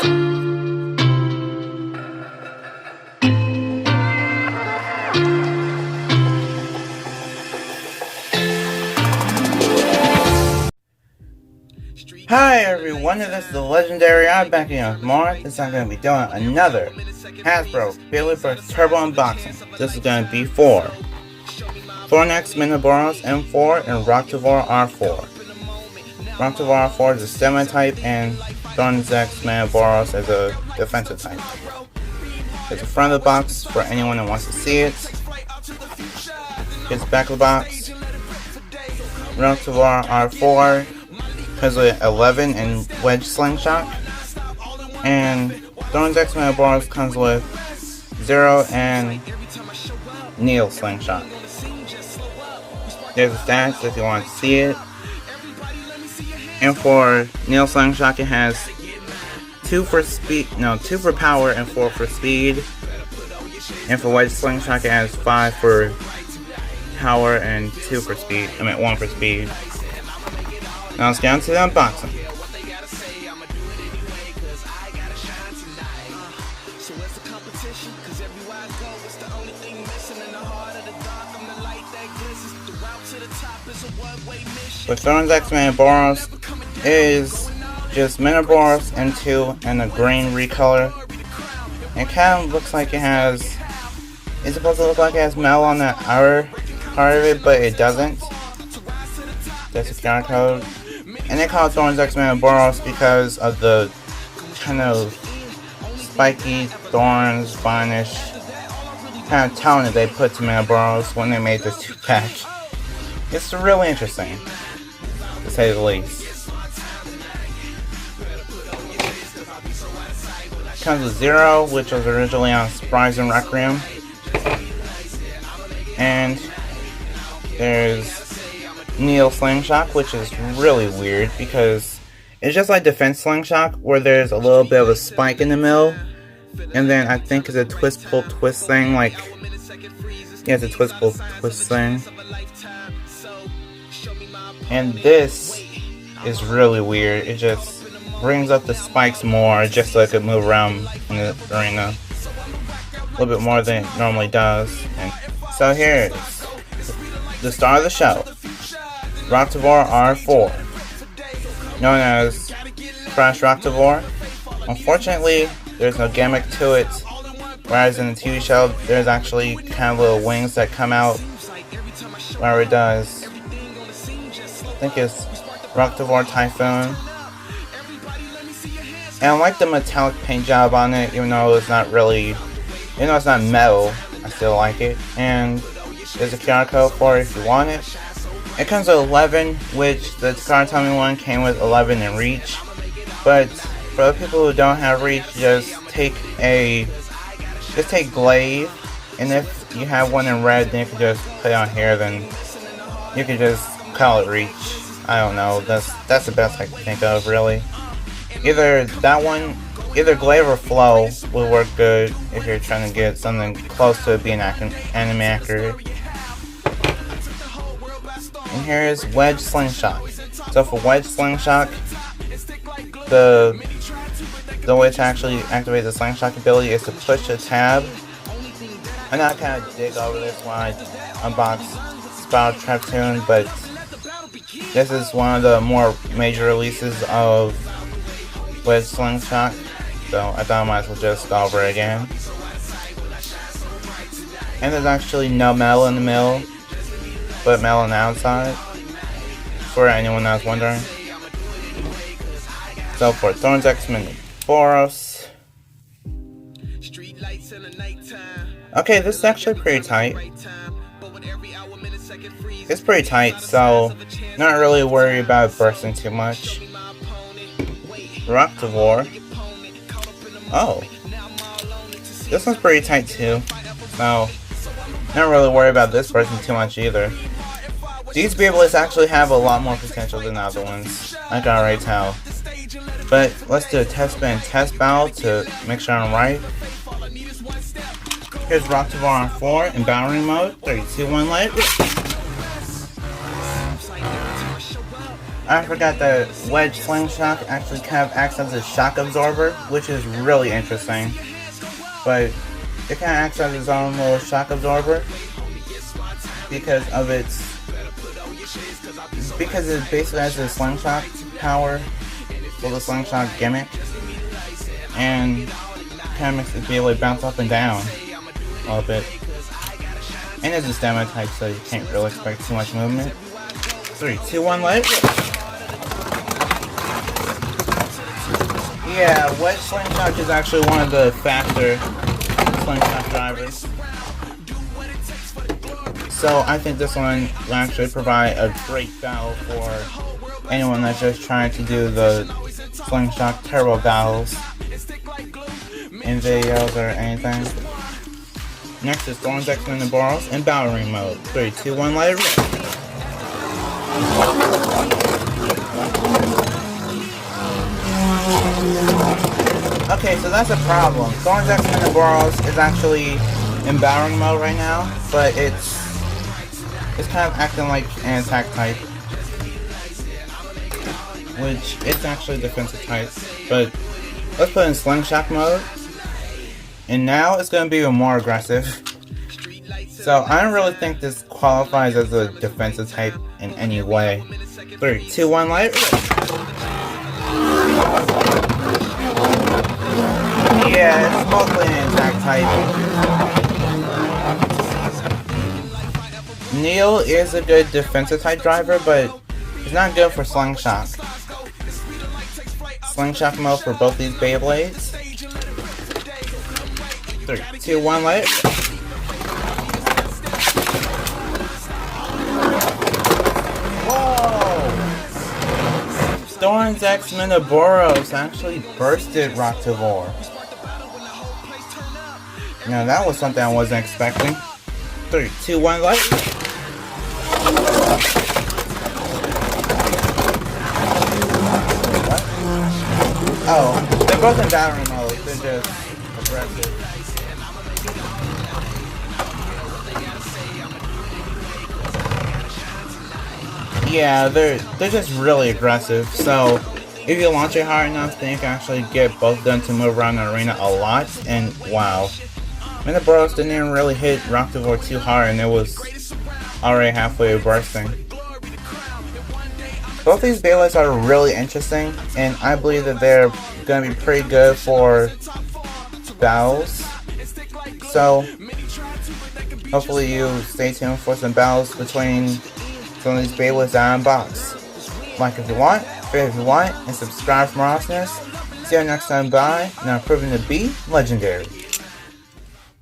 Hi everyone, this is the legendary. I'm back again with more. This time I'm going to be doing another Hasbro Beyblade Turbo unboxing. This is going to be for Thorns-X Minoboros M4 and Roktavor R4. Roktavor R4 is a semi-type and Thorns-X Minoboros is a defensive type. Here's the front of the box for anyone that wants to see it. Here's the back of the box. Roktavor R4 comes with 11 and wedge slingshot, and Thorns-X Minoboros comes with 0 and needle slingshot. There's the stats if you want to see it. And for needle slingshot, it has 2 for power and 4 for speed. And for wedge slingshot, it has 5 for power and 1 for speed. Now let's get on to the unboxing. With Thorns-X Minoboros is just Minoboros M2 and a green recolor. It kind of looks like it's supposed to look like it has metal on the outer part of it, but it doesn't. That's the QR code. And they call it Thorns-X Minoboros because of the kind of spiky, thorns, vinish kind of tone that they put to Minoboros when they made this 2-pack. It's really interesting, to say the least. It comes with 0, which was originally on Surprise and Requiem. And there's needle slingshot, which is really weird because it's just like defense slingshot where there's a little bit of a spike in the middle, and then I think it's a twist pull twist thing, it's a twist pull twist thing. And this is really weird. It just brings up the spikes more just so it could move around in the arena a little bit more than it normally does. And so here it is, the star of the show, Roktavor R4, known as Crash Roktavor. Unfortunately, there's no gimmick to it, whereas in the TV show, there's actually kind of little wings that come out wherever it does. I think it's Roktavor Typhoon. And I like the metallic paint job on it, even though it's not metal, I still like it. And there's a QR code for it if you want it. It comes with 11, which the Takara Tomy one came with 11 in reach. But for the people who don't have reach, just take glaive, and if you have one in red, then you can just put it on here. Then you can just call it reach. I don't know. That's the best I can think of, really. Either that one, either glaive or flow will work good if you're trying to get something close to being anime accurate. And here is wedge slingshot. So for wedge slingshot, the way to actually activate the slingshot ability is to push a tab. I know I kind of dig over this when I unbox Spiral Trap Tune, but this is one of the more major releases of wedge slingshot, so I thought I might as well just go over it again. And there's actually no metal in the middle, but metal on the outside, for anyone that's wondering. So for Thorns-X Minoboros, okay, this is actually pretty tight. It's pretty tight, so not really worried about it bursting too much. Roktavor, oh, this one's pretty tight too, so not really worried about this bursting too much either. These Beyblades actually have a lot more potential than the other ones, I can already tell. But let's do a test spin and test battle to make sure I'm right. Here's Roktavor R4 in battering mode. 3, 2, 1, let it rip. I forgot that Wedge Slingshot actually kind of acts as a shock absorber, which is really interesting. But it kind of acts as its own little shock absorber because it basically has a slingshot power with a slingshot gimmick, and kind of makes it be able to bounce up and down a little bit. And it's a stamina type, so you can't really expect too much movement. 3, 2, 1, let it go. Yeah, Wedge Slingshot is actually one of the faster slingshot drivers. So I think this one will actually provide a great battle for anyone that's just trying to do the slingshot turbo battles in videos or anything. Next is Thorns-X Minoboros in Battle Ring mode. 3, 2, 1, let it rip. Okay, so that's a problem. Thorns-X Minoboros is actually in Battle Ring mode right now, but it's kind of acting like an attack type, which it's actually defensive type. But let's put it in Slingshot mode, and now it's going to be even more aggressive. So I don't really think this qualifies as a defensive type in any way. 3, 2, 1, light. Yeah, it's mostly an attack type. Neil is a good defensive type driver, but he's not good for Slingshot. Slingshot mode for both these Beyblades. 3, 2, 1, light. Thorns-X Minoboros actually bursted Roktavor. Now that was something I wasn't expecting. 3, 2, 1, light. What? Oh, they're both in battery mode. They're just aggressive. Yeah, they're just really aggressive. So if you launch it hard enough, then you can actually get both of them to move around the arena a lot. And wow, Minoboros didn't even really hit Roktavor too hard, and it was already halfway bursting. Both these Beyblades are really interesting, and I believe that they're going to be pretty good for battles. So hopefully you stay tuned for some battles between some of these Beyblades that I unbox. Like if you want, favorite if you want, and subscribe for more awesomeness. See you next time, bye. Now proving to be legendary.